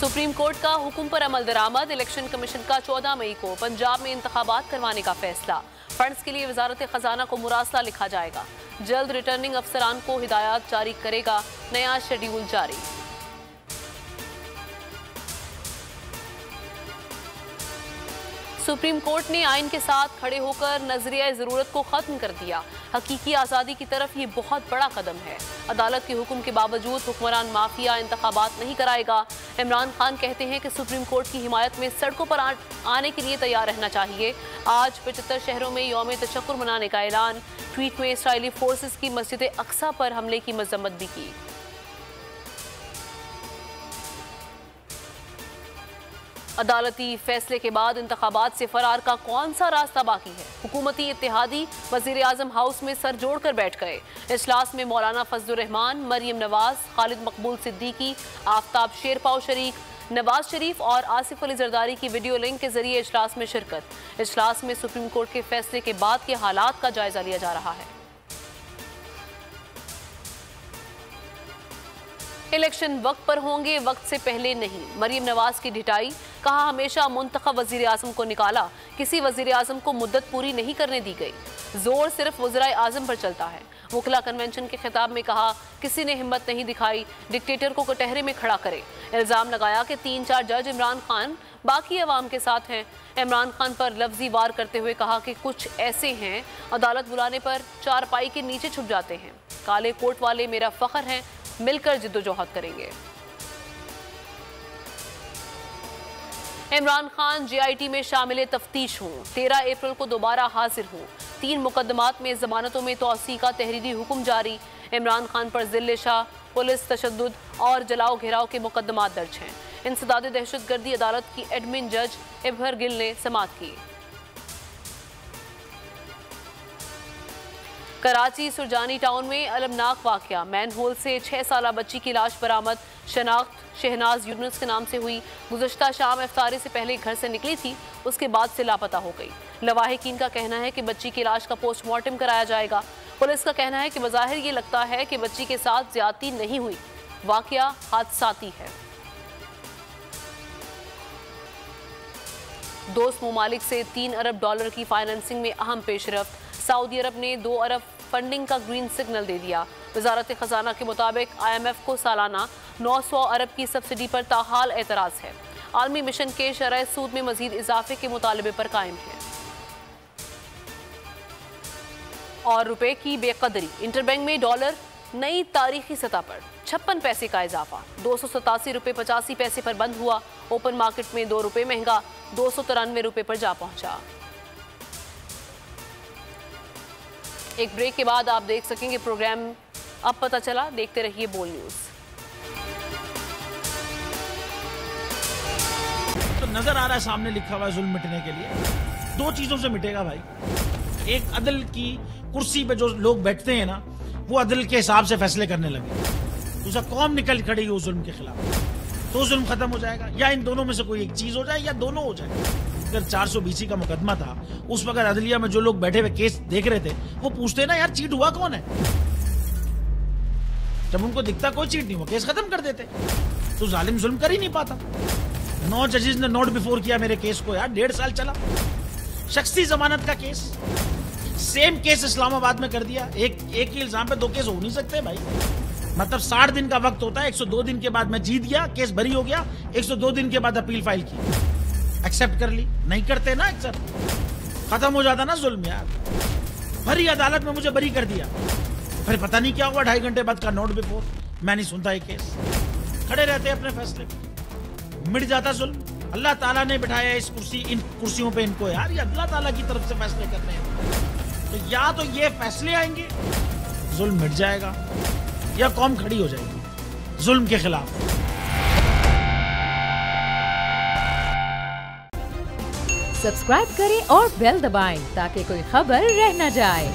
Supreme court का हुक्म पर अमल दरामद। इलेक्शन कमीशन का 14 मई को पंजाब में इंतखाबात करवाने का फैसला। फंड्स के लिए वजारत खजाना को मुरासला लिखा जाएगा। जल्द रिटर्निंग अफसरान को हिदायत जारी करेगा नया शेड्यूल जारी। सुप्रीम कोर्ट ने आइन के साथ खड़े होकर नजरिया जरूरत को खत्म कर दिया। हकीकी आज़ादी की तरफ ये बहुत बड़ा कदम है। अदालत के हुक्म के बावजूद हुक्मरान माफिया इंतखाबात नहीं कराएगा। इमरान खान कहते हैं कि सुप्रीम कोर्ट की हिमायत में सड़कों पर आने के लिए तैयार रहना चाहिए। आज 75 शहरों में यौम तशक्कुर मनाने का ऐलान। ट्वीट में इसराइली फोर्सेस की मस्जिद अक्सा पर हमले की मजम्मत भी की। अदालती फैसले के बाद इंतखाबात से फरार का कौन सा रास्ता बाकी है? हुकूमती इत्तेहादी वजीर आजम हाउस में सर जोड़कर बैठ गए। इजलास में मौलाना फजलुर रहमान, मरियम नवाज, खालिद मकबूल सिद्दीकी, आफ्ताब शेरपाव शरीक, नवाज शरीफ और आसिफ अली जरदारी की वीडियो लिंक के जरिए इजलास में शिरकत। इजलास में सुप्रीम कोर्ट के फैसले के बाद के हालात का जायजा लिया जा रहा है। इलेक्शन वक्त पर होंगे, वक्त से पहले नहीं। मरियम नवाज की ढिठाई। कहा, हमेशा मुंतखब वजीर आजम को निकाला, किसी वजीर आजम को मुद्दत पूरी नहीं करने दी गई। जोर सिर्फ वज़ीर आजम पर चलता है। वकला कन्वेंशन के खिताब में कहा, किसी ने हिम्मत नहीं दिखाई डिक्टेटर को कटहरे में खड़ा करे। इल्जाम लगाया कि 3-4 जज इमरान खान बाकी अवाम के साथ हैं। इमरान खान पर लफ्जी वार करते हुए कहा कि कुछ ऐसे हैं अदालत बुलाने पर चारपाई के नीचे छुप जाते हैं। काले कोट वाले मेरा फख्र हैं, मिलकर जिद्दोजहद करेंगे। इमरान खान JIT में शामिल तफ्तीश हूँ, 13 अप्रैल को दोबारा हाजिर हूँ। 3 मुकदमात में जमानतों में तौसी का तहरीरी हुक्म जारी। इमरान खान पर जिल्ले शाह, पुलिस तशद्दुद और जलाओ घेराव के मुकदमात दर्ज हैं। इंसदाद दहशतगर्दी अदालत की एडमिन जज इबहर गिल ने समाअत की। कराची सुरजानी टाउन में अलमनाक वाकया। मैनहोल से 6 साला बच्ची की लाश बरामद। शनाख्त शहनाज यूनुस के नाम से हुई। गुज़श्ता शाम इफ्तारी से पहले घर से निकली थी, उसके बाद से लापता हो गई। लवाहिकीन का कहना है कि बच्ची की लाश का पोस्टमार्टम कराया जाएगा। पुलिस का कहना है कि बज़ाहिर ये लगता है कि बच्ची के साथ ज्यादती नहीं हुई, वाकया हादसाती है। दोस्त ममालिक से $3 अरब की फाइनेंसिंग में अहम पेशरफ्त। सऊदी अरब ने 2 अरब फंडिंग का ग्रीन सिग्नल दे दिया। वजारत खजाना के मुताबिक IMF को सालाना 900 अरब की सब्सिडी पर ताहाल एतराज़ है। आलमी मिशन के शरह सूद में मजीद इजाफे के मुतालबे पर कायम है। और रुपए की बेकदरी। इंटरबैंक में डॉलर नई तारीखी सतह पर 56 पैसे का इजाफा। 287 रुपये 85 पैसे पर बंद हुआ। ओपन मार्केट में 2 रुपये महंगा 293 रुपये पर जा पहुंचा। एक ब्रेक के बाद आप देख सकेंगे प्रोग्राम अब पता चला। देखते रहिए बोल न्यूज। तो नजर आ रहा है सामने लिखा हुआ है जुल्म मिटने के लिए 2 चीजों से मिटेगा भाई। एक, अदल की कुर्सी पे जो लोग बैठते हैं ना, वो अदल के हिसाब से फैसले करने लगे। दूसरा, कौम निकल खड़ी उस जुल्म के खिलाफ, तो जुल्म खत्म हो जाएगा। या इन दोनों में से कोई एक चीज हो जाए या दोनों हो जाए। अगर 420 का मुकदमा था, उस वक्त अदलिया में जो लोग बैठे हुए केस देख रहे थे, वो पूछते ना, यार चीट हुआ कौन है? जब उनको दिखता कोई चीट नहीं, वो केस खत्म कर देते। तो जालिम जुल्म कर ही नहीं पाता। 9 जजेस ने नोट बिफोर किया मेरे केस को, यार 1.5 साल चला। शख्सी जमानत का केस, सेम केस इस्लामाबाद में कर दिया। एक ही इल्जाम पे 2 केस हो नहीं सकते भाई। मतलब 60 दिन का वक्त होता है। 102 दिन के बाद मैं जीत गया, केस बरी हो गया। 102 दिन के बाद अपील फाइल की, एक्सेप्ट कर ली। नहीं करते ना एक्सेप्ट, खत्म हो जाता ना जुल्म यार। भरी अदालत में मुझे बरी कर दिया, फिर पता नहीं क्या हुआ 2.5 घंटे बाद का नोट बिफोर। मैं नहीं सुनता ये केस, खड़े रहते अपने फैसले पे, मिट जाता जुल्म। अल्लाह ताला ने बिठाया इन कुर्सियों पे इनको यार, ये अल्लाह ताला की तरफ से फैसले करने हैं। तो या तो ये फैसले आएंगे, जुल्म मिट जाएगा, या कौम खड़ी हो जाएगी जुल्म के खिलाफ। सब्सक्राइब करें और बेल दबाएं ताकि कोई खबर रह न जाए।